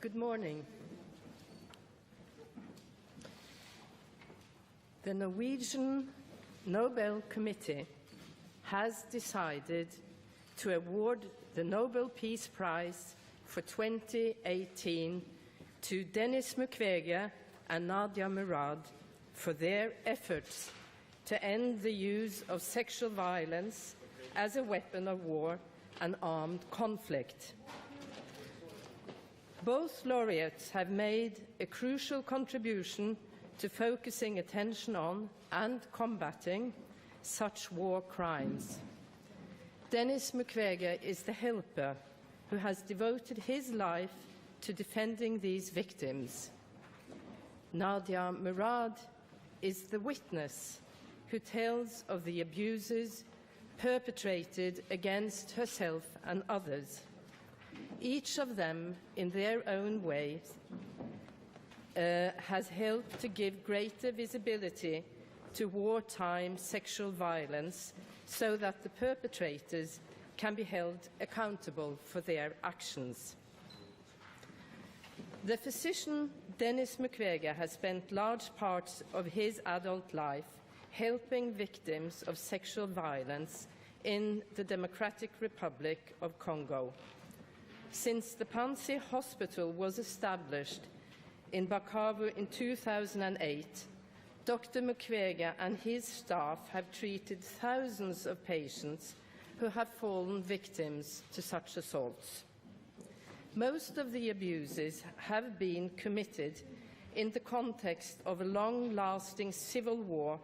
Good morning. The Norwegian Nobel Committee has decided to award the Nobel Peace Prize for 2018 to Denis Mukwege and Nadia Murad for their efforts to end the use of sexual violence as a weapon of war and armed conflict. Both laureates have made a crucial contribution to focusing attention on and combating such war crimes. Denis Mukwege is the helper who has devoted his life to defending these victims. Nadia Murad is the witness who tells of the abuses perpetrated against herself and others. Each of them, in their own ways, has helped to give greater visibility to wartime sexual violence so that the perpetrators can be held accountable for their actions. The physician Denis Mukwege has spent large parts of his adult life helping victims of sexual violence in the Democratic Republic of Congo. Since the Panzi Hospital was established in Bukavu in 2008, Dr. Mukwege and his staff have treated thousands of patients who have fallen victims to such assaults. Most of the abuses have been committed in the context of a long-lasting civil war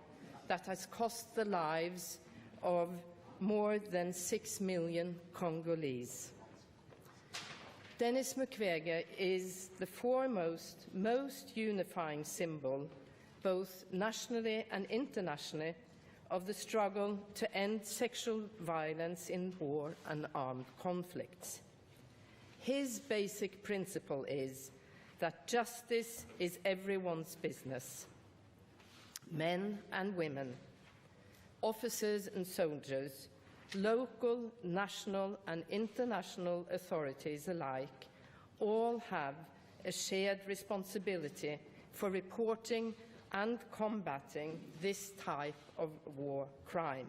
that has cost the lives of more than 6 million Congolese. Denis Mukwege is the foremost, most unifying symbol, both nationally and internationally, of the struggle to end sexual violence in war and armed conflicts. His basic principle is that justice is everyone's business. Men and women, officers and soldiers, local, national and international authorities alike all have a shared responsibility for reporting and combating this type of war crime.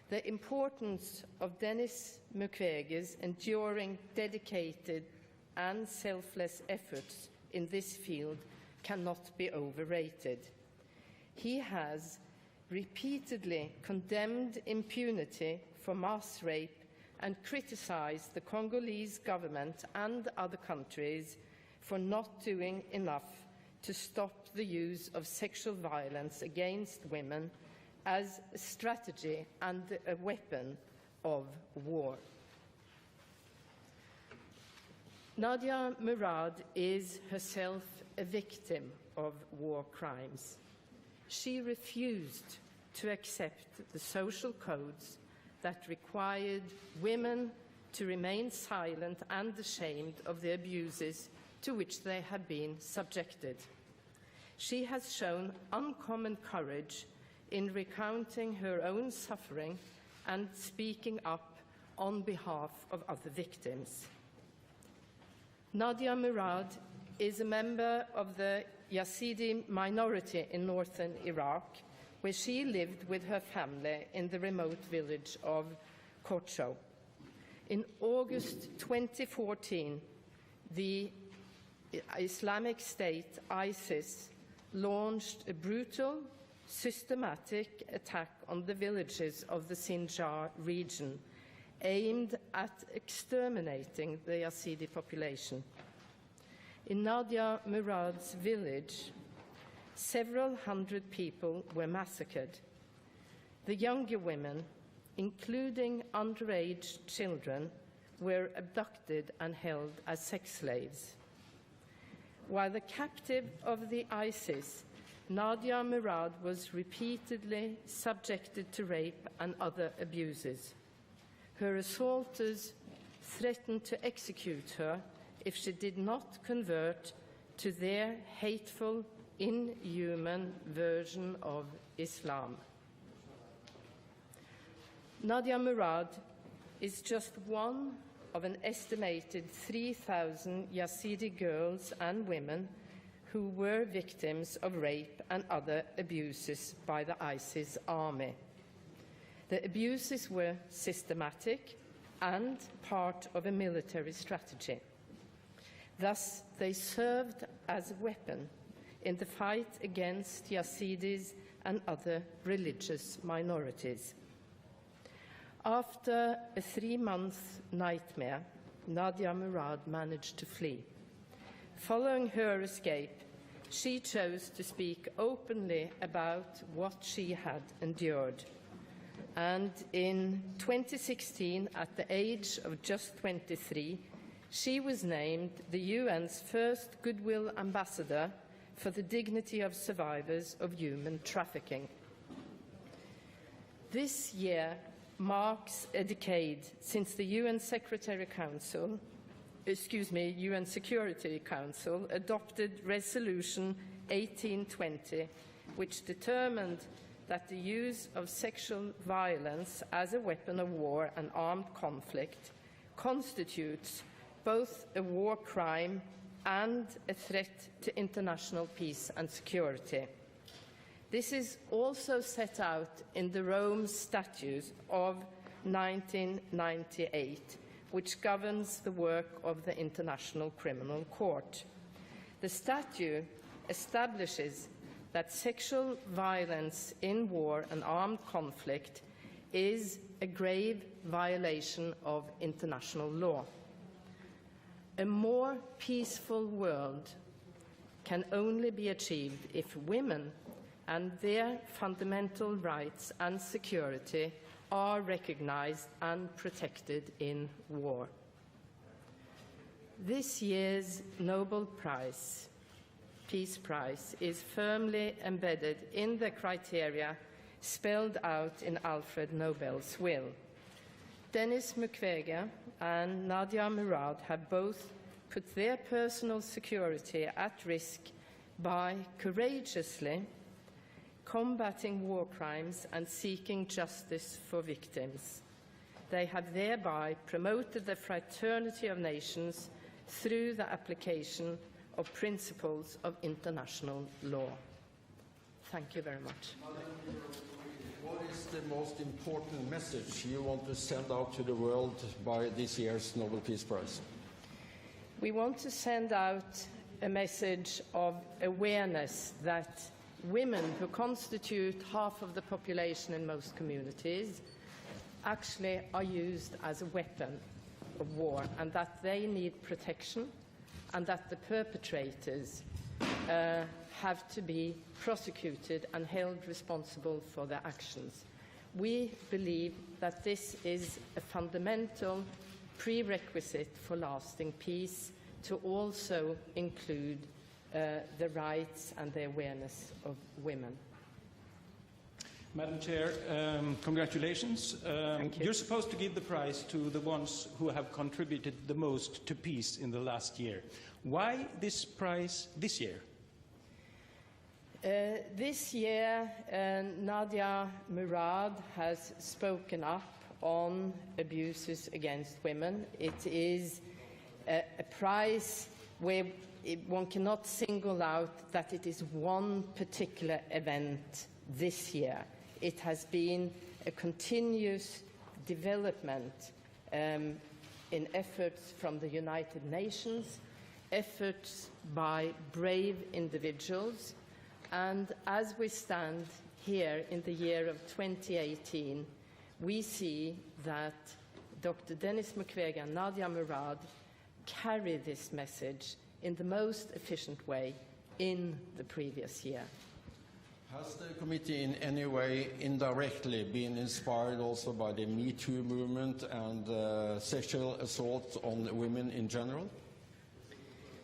The importance of Denis Mukwege's enduring, dedicated and selfless efforts in this field cannot be overrated. He has repeatedly condemned impunity for mass rape and criticized the Congolese government and other countries for not doing enough to stop the use of sexual violence against women as a strategy and a weapon of war. Nadia Murad is herself a victim of war crimes. She refused to accept the social codes that required women to remain silent and ashamed of the abuses to which they had been subjected. She has shown uncommon courage in recounting her own suffering and speaking up on behalf of other victims. Nadia Murad is a member of the Yazidi minority in northern Iraq, where she lived with her family in the remote village of Kocho. In August 2014, the Islamic State, ISIS, launched a brutal, systematic attack on the villages of the Sinjar region, aimed at exterminating the Yazidi population. In Nadia Murad's village, several hundred people were massacred. The younger women, including underage children, were abducted and held as sex slaves. While the captive of the ISIS, Nadia Murad was repeatedly subjected to rape and other abuses. Her assaulters threatened to execute her if she did not convert to their hateful, inhuman version of Islam. Nadia Murad is just one of an estimated 3,000 Yazidi girls and women who were victims of rape and other abuses by the ISIS army. The abuses were systematic and part of a military strategy. Thus, they served as a weapon in the fight against Yazidis and other religious minorities. After a 3-month nightmare, Nadia Murad managed to flee. Following her escape, she chose to speak openly about what she had endured. And in 2016, at the age of just 23, she was named the UN's first Goodwill Ambassador for the dignity of survivors of human trafficking. This year marks a decade since the UN Security Council adopted Resolution 1820, which determined that the use of sexual violence as a weapon of war and armed conflict constitutes both a war crime and a threat to international peace and security. This is also set out in the Rome Statute of 1998, which governs the work of the International Criminal Court. The statute establishes that sexual violence in war and armed conflict is a grave violation of international law. A more peaceful world can only be achieved if women and their fundamental rights and security are recognized and protected in war. This year's Nobel Prize, Peace Prize, is firmly embedded in the criteria spelled out in Alfred Nobel's will. Denis Mukwege and Nadia Murad have both put their personal security at risk by courageously combating war crimes and seeking justice for victims. They have thereby promoted the fraternity of nations through the application of principles of international law. Thank you very much. What is the most important message you want to send out to the world by this year's Nobel Peace Prize? We want to send out a message of awareness that women, who constitute half of the population in most communities, actually are used as a weapon of war, and that they need protection, and that the perpetrators have to be prosecuted and held responsible for their actions. We believe that this is a fundamental prerequisite for lasting peace, to also include the rights and the awareness of women. Madam Chair, congratulations. Thank you. You're supposed to give the prize to the ones who have contributed the most to peace in the last year. Why this prize this year? This year, Nadia Murad has spoken up on abuses against women. It is a prize where one cannot single out that it is one particular event this year. It has been a continuous development in efforts from the United Nations, efforts by brave individuals, and as we stand here in the year of 2018, we see that Dr. Denis Mukwege and Nadia Murad carry this message in the most efficient way in the previous year. Has the committee in any way indirectly been inspired also by the Me Too movement and sexual assault on women in general?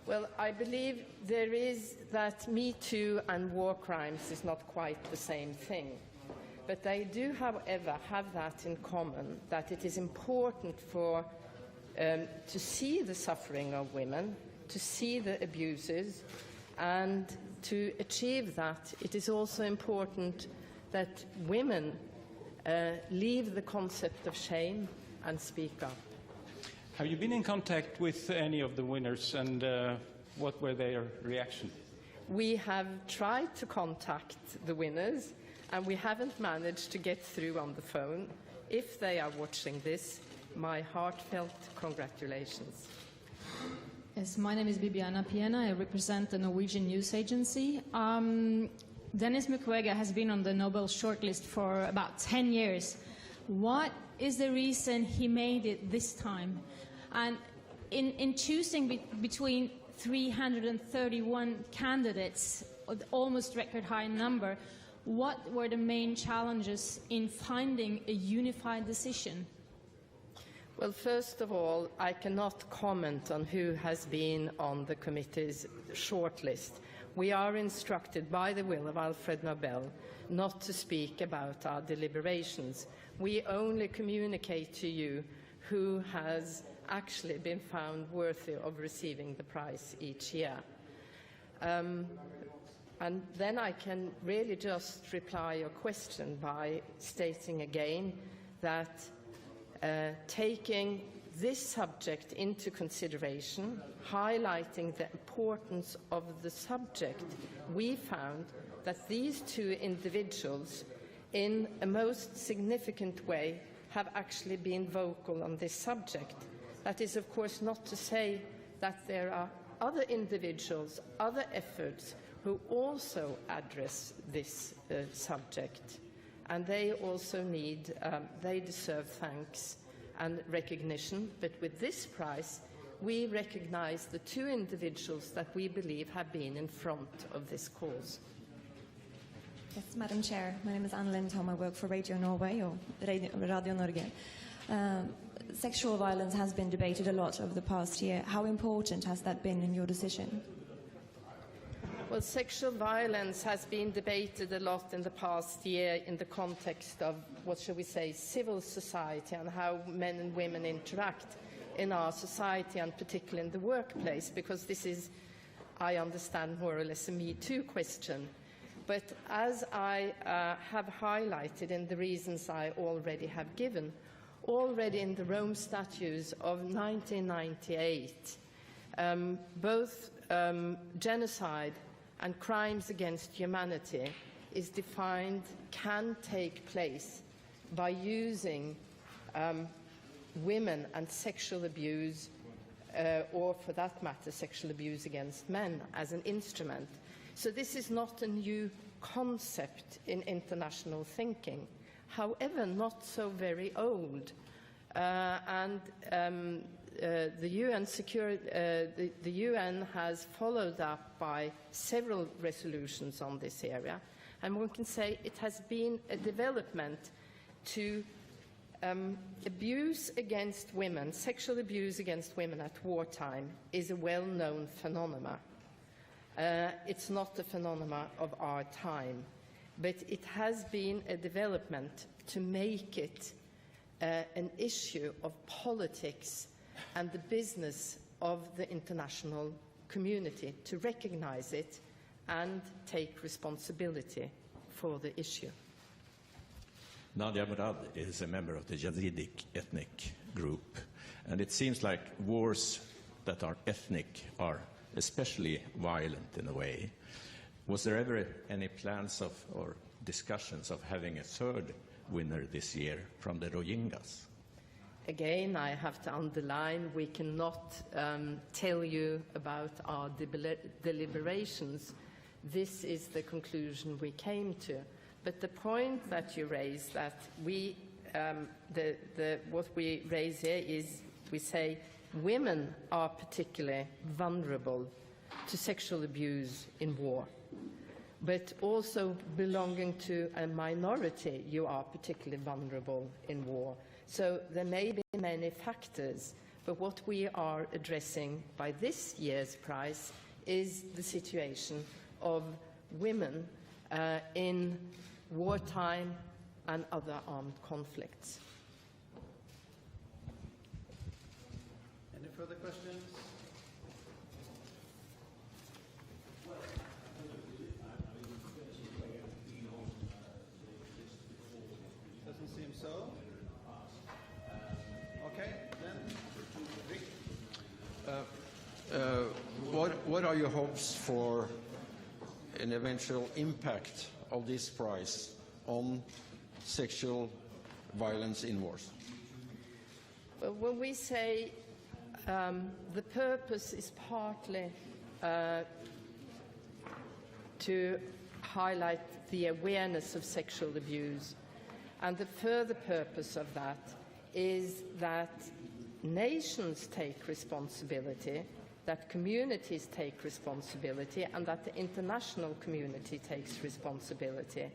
Well, I believe there is that Me Too and war crimes is not quite the same thing. But they do, however, have that in common, that it is important for to see the suffering of women, to see the abuses, and to achieve that, it is also important that women leave the concept of shame and speak up. Have you been in contact with any of the winners, and what were their reaction? We have tried to contact the winners, and we haven't managed to get through on the phone. If they are watching this, my heartfelt congratulations. Yes, my name is Bibiana Piena. I represent the Norwegian news agency. Dennis Mukwege has been on the Nobel shortlist for about 10 years. What is the reason he made it this time? And in choosing between 331 candidates, almost record high number, what were the main challenges in finding a unified decision? Well, first of all, I cannot comment on who has been on the committee's shortlist. We are instructed by the will of Alfred Nobel not to speak about our deliberations. We only communicate to you who has actually been found worthy of receiving the prize each year. And then I can really just reply your question by stating again that taking this subject into consideration, highlighting the importance of the subject, we found that these two individuals, in a most significant way, have actually been vocal on this subject. That is, of course, not to say that there are other individuals, other efforts, who also address this subject. And they also they deserve thanks and recognition. But with this prize, we recognize the two individuals that we believe have been in front of this cause. Yes, Madam Chair. My name is Anne Lindholm. I work for Radio Norway, or Radio Norge. Sexual violence has been debated a lot over the past year. How important has that been in your decision? Well, sexual violence has been debated a lot in the past year in the context of, what shall we say, civil society and how men and women interact in our society, and particularly in the workplace, because this is, I understand, more or less a Me Too question. But as I have highlighted in the reasons I already have given, already in the Rome Statutes of 1998, both genocide and crimes against humanity is defined, can take place by using women and sexual abuse, or for that matter, sexual abuse against men as an instrument. So this is not a new concept in international thinking, however, not so very old. The UN has followed up by several resolutions on this area, and one can say it has been a development to abuse against women, sexual abuse against women at wartime is a well-known phenomenon. It's not a phenomenon of our time, but it has been a development to make it an issue of politics and the business of the international community, to recognize it and take responsibility for the issue. Nadia Murad is a member of the Yazidi ethnic group, and it seems like wars that are ethnic are especially violent in a way. Was there ever any plans of or discussions of having a third winner this year from the Rohingyas? Again, I have to underline, we cannot tell you about our deliberations. This is the conclusion we came to. But the point that you raise, that we, what we raise here is, we say women are particularly vulnerable to sexual abuse in war. But also belonging to a minority, you are particularly vulnerable in war. So there may be many factors, but what we are addressing by this year's prize is the situation of women in wartime and other armed conflicts. Any further questions? Doesn't seem so. Okay, then What are your hopes for an eventual impact of this prize on sexual violence in wars? Well, when we say the purpose is partly to highlight the awareness of sexual abuse, and the further purpose of that is that nations take responsibility, that communities take responsibility, and that the international community takes responsibility.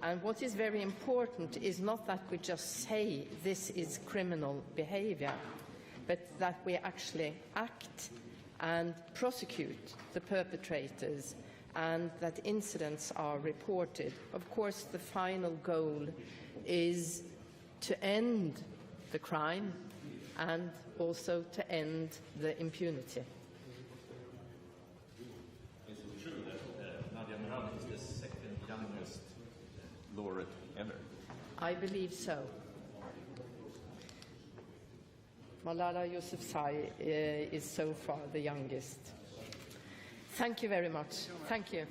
And what is very important is not that we just say this is criminal behavior, but that we actually act and prosecute the perpetrators, and that incidents are reported. Of course, the final goal is to end the crime and also to end the impunity. Is it true that Nadia Murad is the second youngest laureate ever? I believe so. Malala Yousafzai is so far the youngest. Thank you very much. Thank you.